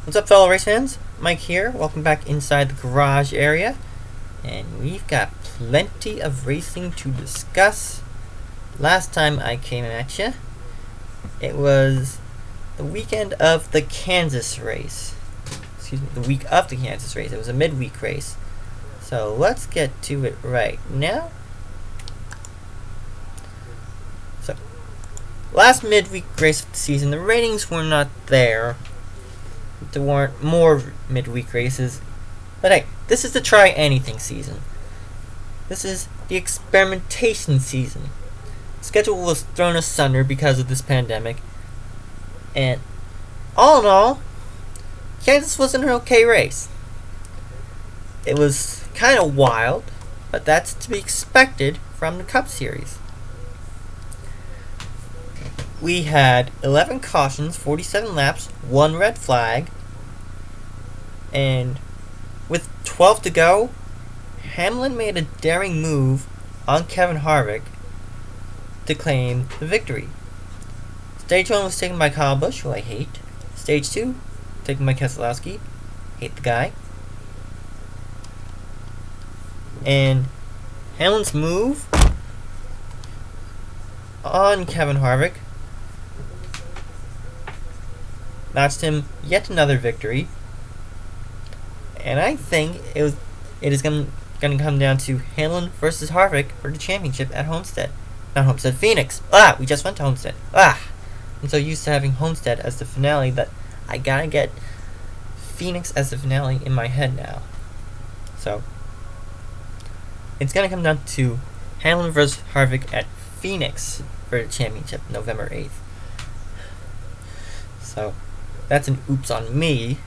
What's up, fellow race fans? Mike here. Welcome back inside the garage area. And we've got plenty of racing to discuss. Last time I came at you, it was the weekend of the Kansas race. Excuse me, the week of the Kansas race. It was a midweek race. So let's get to it right now. So, last midweek race of the season, the ratings were not there. There weren't more midweek races. But hey, this is the try anything season. This is the experimentation season. The schedule was thrown asunder because of this pandemic. And all in all, Kansas was an okay race. It was kind of wild, but that's to be expected from the Cup Series. We had 11 cautions, 47 laps, 1 red flag, and with 12 to go, Hamlin made a daring move on Kevin Harvick to claim the victory. Stage 1 was taken by Kyle Busch, who I hate. Stage 2, taken by Keselowski. Hate the guy. And Hamlin's move on Kevin Harvick notched him yet another victory. And I think it is going to come down to Hamlin versus Harvick for the championship at Homestead. Not Homestead, Phoenix. We just went to Homestead. I'm so used to having Homestead as the finale that I gotta get Phoenix as the finale in my head now. So, it's going to come down to Hamlin versus Harvick at Phoenix for the championship, November 8th. So, that's an oops on me.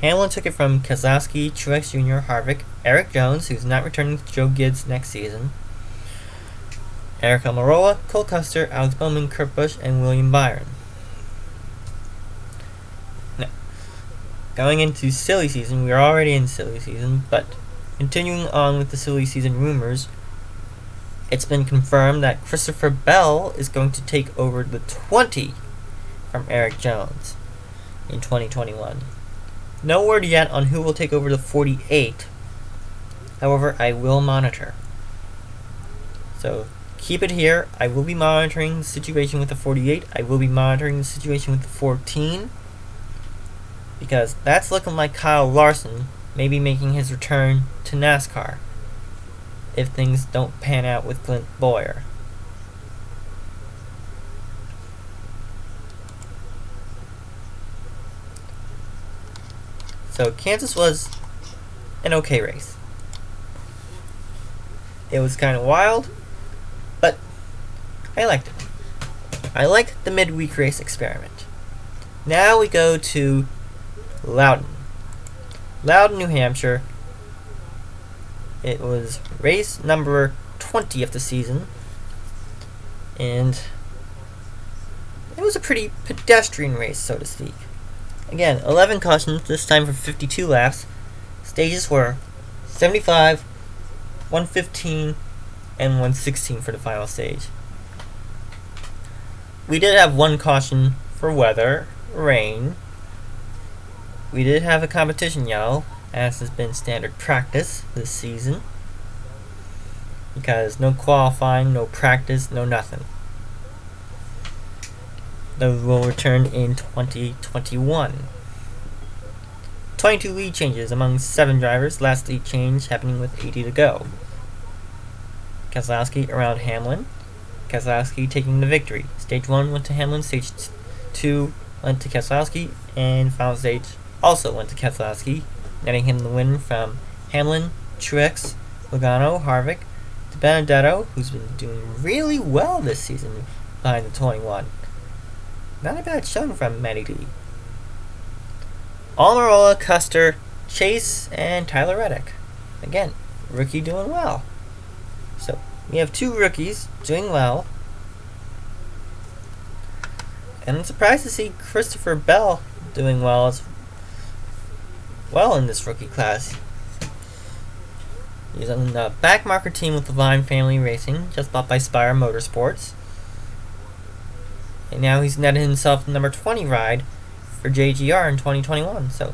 Hamlin took it from Keselowski, Truex Jr., Harvick, Eric Jones, who's not returning to Joe Gibbs next season, Eric Almirola, Cole Custer, Alex Bowman, Kurt Busch, and William Byron. Now, going into silly season, we are already in silly season, but continuing on with the silly season rumors, it's been confirmed that Christopher Bell is going to take over the 20 from Eric Jones in 2021. No word yet on who will take over the 48. However, I will monitor. So, keep it here. I will be monitoring the situation with the 48. I will be monitoring the situation with the 14. Because that's looking like Kyle Larson may be making his return to NASCAR if things don't pan out with Clint Bowyer. So Kansas was an okay race. It was kind of wild, but I liked it. I liked the midweek race experiment. Now we go to Loudon, New Hampshire. It was race number 20 of the season, and it was a pretty pedestrian race, so to speak. Again, 11 cautions, this time for 52 laps. Stages were 75, 115, and 116 for the final stage. We did have one caution for weather, rain. We did have a competition yellow, as has been standard practice this season. Because no qualifying, no practice, no nothing. Those will return in 2021. 22 lead changes among 7 drivers, last lead change happening with 80 to go. Keselowski around Hamlin. Keselowski taking the victory. Stage 1 went to Hamlin, stage 2 went to Keselowski, and final stage also went to Keselowski, netting him the win from Hamlin, Truex, Logano, Harvick, to Benedetto, who's been doing really well this season behind the 21. Not a bad showing from Matty D. Almirola, Custer, Chase, and Tyler Reddick. Again, rookie doing well. So, we have 2 rookies doing well. And I'm surprised to see Christopher Bell doing well as well in this rookie class. He's on the backmarker team with the Vine Family Racing, just bought by Spire Motorsports. And now he's netted himself the number 20 ride for JGR in 2021. So,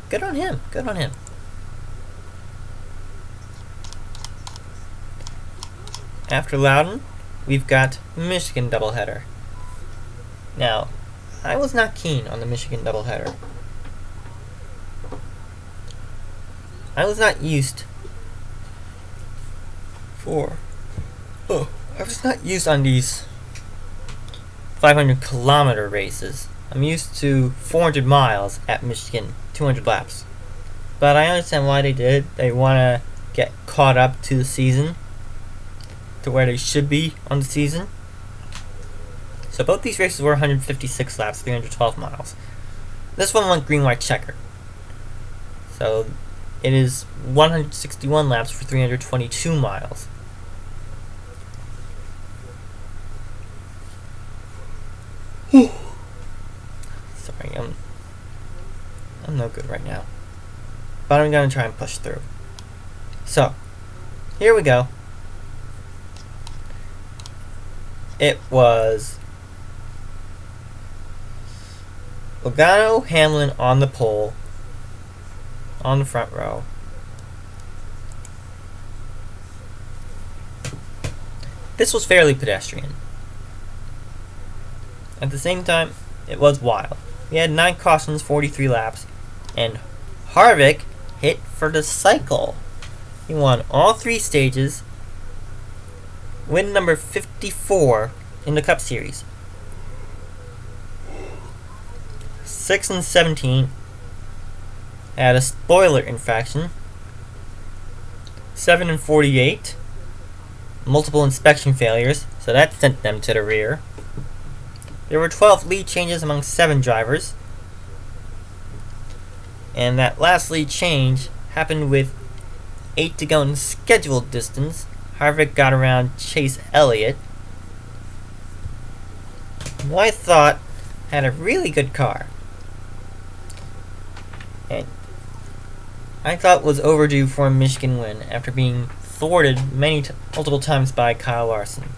good on him. Good on him. After Loudon, we've got Michigan doubleheader. Now, I was not keen on the Michigan doubleheader. I was not used on these 500-kilometer races. I'm used to 400 miles at Michigan, 200 laps. But I understand why they did it. They want to get caught up to the season, to where they should be on the season. So both these races were 156 laps, 312 miles. This one went green, white, checker. So it is 161 laps for 322 miles. Sorry, I'm no good right now. But I'm gonna try and push through. So, here we go. It was Logano, Hamlin on the pole, on the front row. This was fairly pedestrian. At the same time, it was wild. We had 9 cautions, 43 laps, and Harvick hit for the cycle. He won all 3 stages, win number 54 in the Cup Series. 6 and 17 had a spoiler infraction. 7 and 48, multiple inspection failures, so that sent them to the rear. There were 12 lead changes among 7 drivers, and that last lead change happened with 8 to go in scheduled distance. Harvick got around Chase Elliott, who I thought had a really good car, and I thought was overdue for a Michigan win after being thwarted multiple times by Kyle Larson.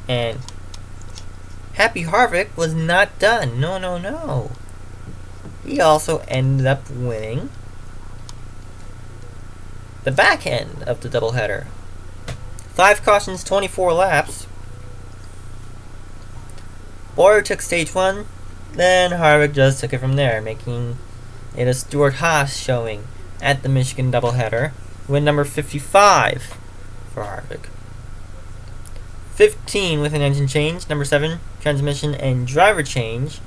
And Happy Harvick was not done. No. He also ended up winning the back end of the doubleheader. 5 cautions, 24 laps. Boyer took stage 1, then Harvick just took it from there, making it a Stuart Haas showing at the Michigan doubleheader. Win number 55 for Harvick. 15 with an engine change. Number 7, transmission and driver change.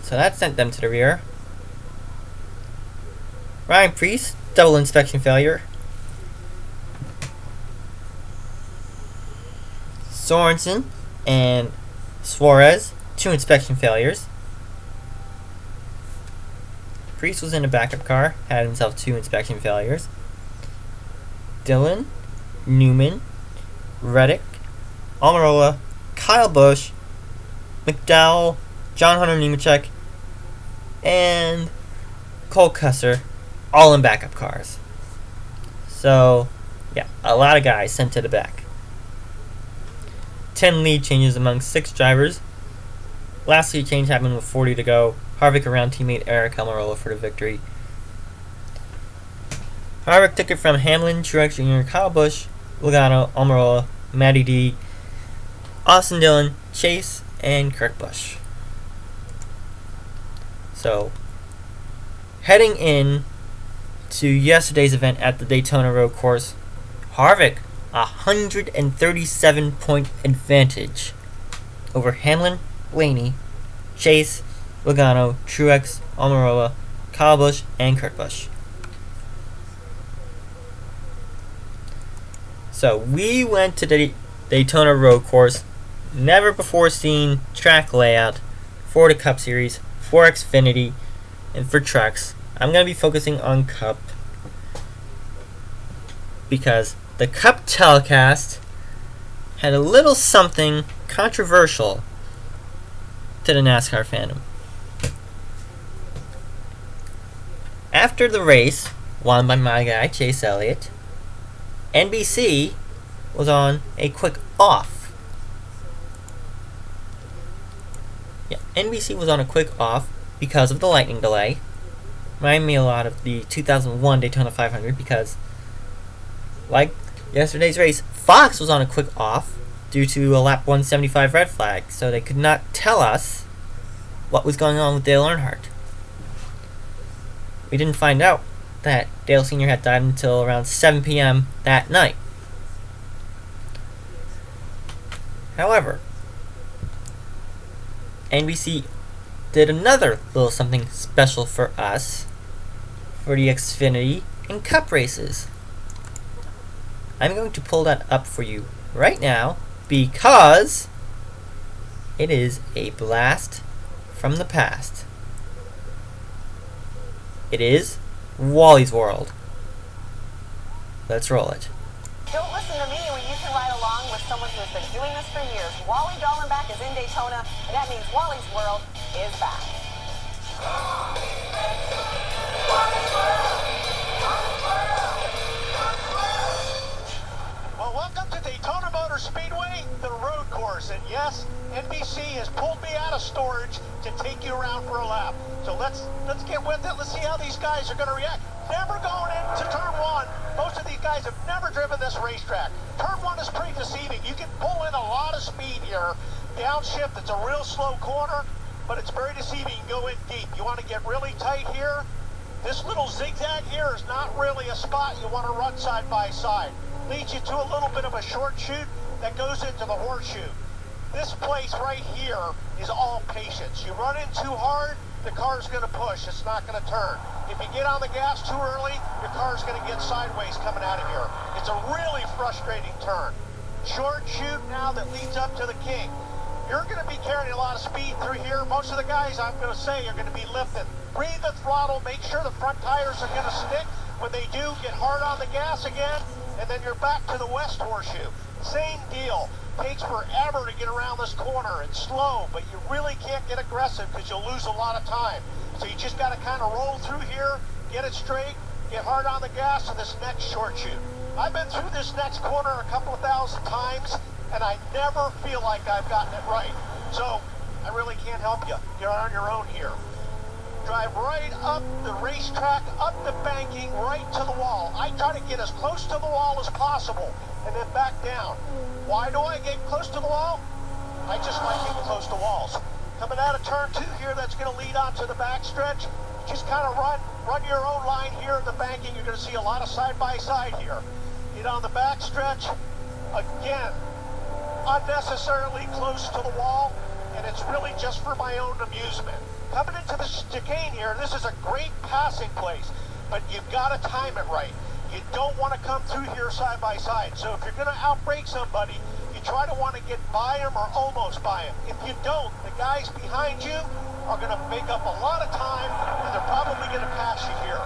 So that sent them to the rear. Ryan Preece, double inspection failure. Sorensen and Suarez, 2 inspection failures. Preece was in a backup car, had himself 2 inspection failures. Dillon, Newman, Reddick, Almirola, Kyle Busch, McDowell, John Hunter Nemechek, and Cole Custer, all in backup cars. So, yeah, a lot of guys sent to the back. 10 lead changes among 6 drivers. Last lead change happened with 40 to go. Harvick around teammate Eric Almirola for the victory. Harvick took it from Hamlin, Truex Jr., Kyle Busch, Logano, Almirola, Matty D, Austin Dillon, Chase, and Kurt Busch. So, heading in to yesterday's event at the Daytona Road Course, Harvick, 137-point advantage over Hamlin, Blaney, Chase, Logano, Truex, Almirola, Kyle Busch, and Kurt Busch. So we went to the Daytona Road Course, never before seen track layout for the Cup Series, for Xfinity, and for trucks. I'm going to be focusing on Cup because the Cup telecast had a little something controversial to the NASCAR fandom. After the race, won by my guy, Chase Elliott, NBC was on a quick off. Yeah, NBC was on a quick off because of the lightning delay. Reminded me a lot of the 2001 Daytona 500 because, like yesterday's race, Fox was on a quick off due to a lap 175 red flag, so they could not tell us what was going on with Dale Earnhardt. We didn't find out that Dale Sr. had died until around 7 p.m. that night. However, NBC did another little something special for us for the Xfinity and Cup races. I'm going to pull that up for you right now because it is a blast from the past. It is Wally's World. Let's roll it. Don't listen to me when you can ride along with someone who has been doing this for years. Wally Dallenbach is in Daytona, and that means Wally's World is back. Well, welcome to Daytona Motor Speedway, the road course. And yes, NBC has pulled me out of storage to take you around for a lap. So let's get with it. Let's see how these guys are going to react. Never going into turn one. Most of these guys have never driven this racetrack. Turn one is pretty deceiving. You can pull in a lot of speed here. Downshift, it's a real slow corner, but it's very deceiving. You can go in deep. You want to get really tight here. This little zigzag here is not really a spot you want to run side by side. Leads you to a little bit of a short chute that goes into the horseshoe. This place right here is all patience. You run in too hard, the car's going to push. It's not going to turn. If you get on the gas too early, your car's going to get sideways coming out of here. It's a really frustrating turn. Short chute now that leads up to the king. You're going to be carrying a lot of speed through here. Most of the guys, I'm going to say, are going to be lifting. Breathe the throttle. Make sure the front tires are going to stick. When they do, get hard on the gas again, and then you're back to the west horseshoe. Same deal. Takes forever to get around this corner. It's slow, but you really can't get aggressive because you'll lose a lot of time. So you just got to kind of roll through here, get it straight, get hard on the gas to this next short chute. I've been through this next corner a couple of thousand times, and I never feel like I've gotten it right. So I really can't help you. You're on your own here. Drive right up the racetrack, up the banking, right to the wall. I try to get as close to the wall as possible and then back down. Why do I get close to the wall? I just like getting close to walls. Coming out of turn two here, that's going to lead onto the backstretch. Just kind of run your own line here in the banking. You're going to see a lot of side-by-side here. Get on the backstretch. Again, unnecessarily close to the wall, and it's really just for my own amusement. Coming into the chicane here, this is a great passing place, but you've got to time it right. You don't want to come through here side by side. So if you're going to outbrake somebody, you try to want to get by them or almost by them. If you don't, the guys behind you are going to make up a lot of time, and they're probably going to pass you here.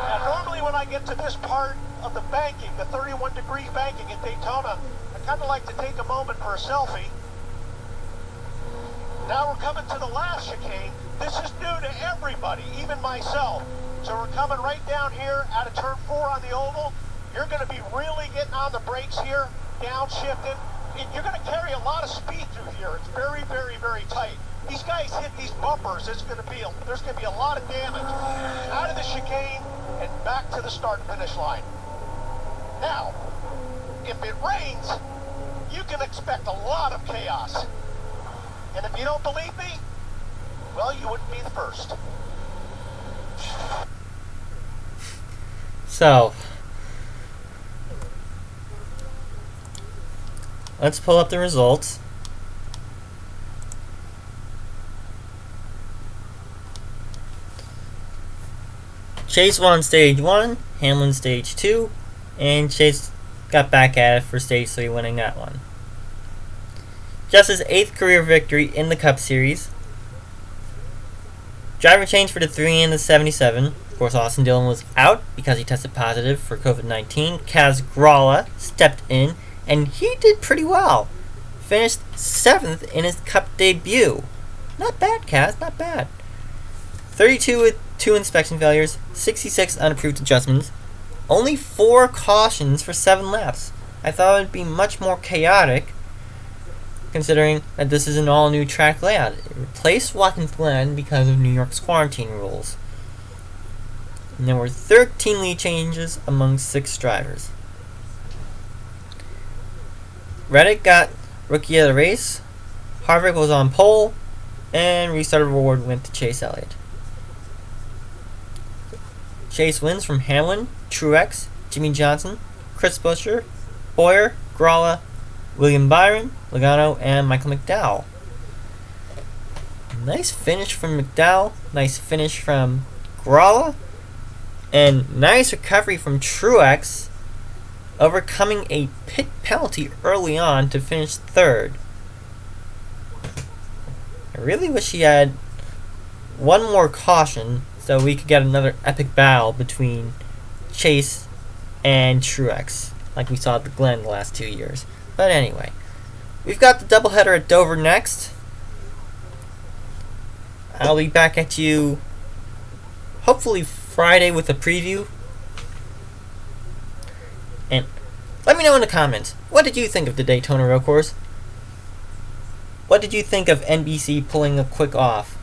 Now, normally when I get to this part of the banking, the 31-degree banking at Daytona, I kind of like to take a moment for a selfie. Now we're coming to the last chicane. This is new to everybody, even myself. So we're coming right down here out of turn 4 on the oval. You're going to be really getting on the brakes here, downshifting. You're going to carry a lot of speed through here. It's very, very, very tight. These guys hit these bumpers. There's going to be a lot of damage. Out of the chicane and back to the start and finish line. Now, if it rains, you can expect a lot of chaos. And if you don't believe me, well, you wouldn't be the first. So, let's pull up the results. Chase won stage 1, Hamlin stage 2, and Chase got back at it for stage 3, winning that one. Just his 8th career victory in the Cup Series. Driver change for the 3 and the 77. Of course, Austin Dillon was out because he tested positive for COVID-19. Kaz Gralla stepped in, and he did pretty well. Finished 7th in his Cup debut. Not bad, Kaz, not bad. 32 with 2 inspection failures, 66 unapproved adjustments, only 4 cautions for 7 laps. I thought it would be much more chaotic, considering that this is an all-new track layout. It replaced Watkins Glen because of New York's quarantine rules. And there were 13 lead changes among 6 drivers. Reddick got Rookie of the Race, Harvick was on pole, and Restart Award went to Chase Elliott. Chase wins from Hamlin, Truex, Jimmy Johnson, Chris Buescher, Boyer, Gralla, William Byron, Logano, and Michael McDowell. Nice finish from McDowell, nice finish from Gralla, and nice recovery from Truex, overcoming a pit penalty early on to finish 3rd. I really wish he had one more caution so we could get another epic battle between Chase and Truex, like we saw at the Glen the last 2 years. But anyway, we've got the doubleheader at Dover next. I'll be back at you hopefully Friday with a preview. And let me know in the comments, what did you think of the Daytona Road Course? What did you think of NBC pulling a quick off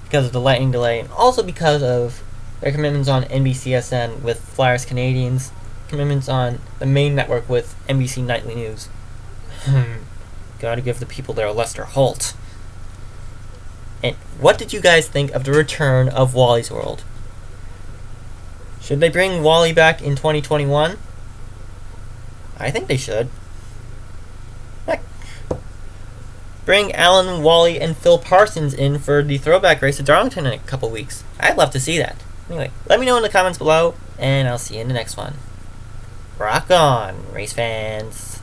because of the lightning delay, and also because of their commitments on NBCSN with Flyers Canadians, commitments on the main network with NBC Nightly News? Gotta give the people there a Lester Holt. And what did you guys think of the return of Wally's World? Should they bring Wally back in 2021? I think they should. Heck. Bring Alan, Wally, and Phil Parsons in for the throwback race at Darlington in a couple weeks. I'd love to see that. Anyway, let me know in the comments below, and I'll see you in the next one. Rock on, race fans.